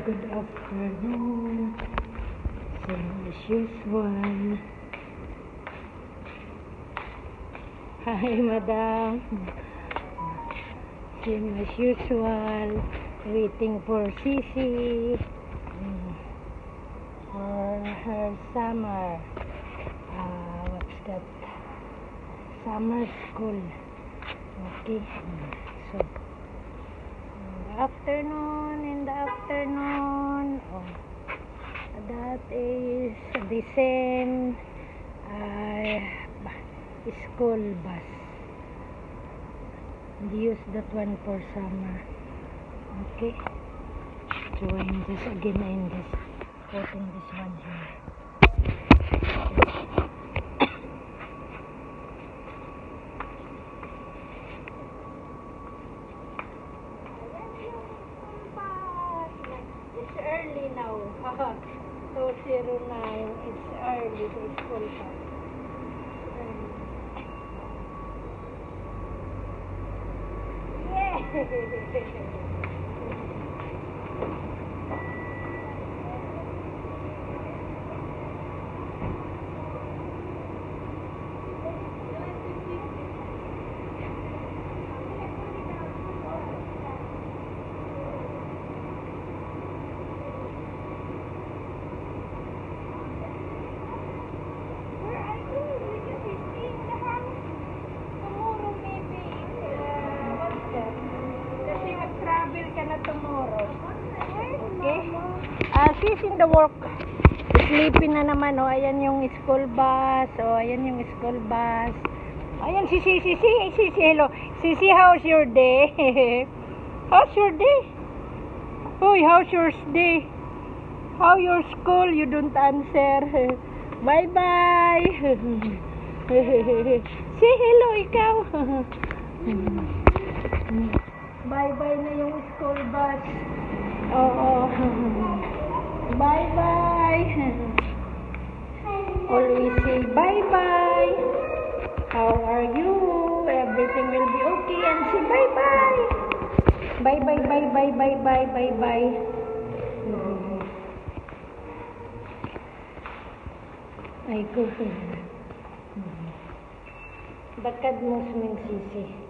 Good afternoon. Same as usual. Hi, madam. Same as usual. Waiting for Sisi for her summer. What's that? Summer school. Okay. So, in the afternoon, that is the same school bus. Use that one for summer. Okay, so I'm just putting this one here. It's early now. 2:09. It's early. The school bus. Yeah. Tomorrow. Okay? She's in the work. Sleeping na naman, oh. Ayan yung school bus. Oh, ayan yung school bus. Ayan, Sisi, hello. Sisi, how's your day? How's your day? Hoy, how's your day? How your school? You don't answer. Bye-bye. Say hello, ikaw. Bye-bye na yung school bus. Oo. Bye-bye. Always say bye-bye. How are you? Everything will be okay. And say bye-bye. Bye-bye. Ay, go. Bakad mo suming Sisi.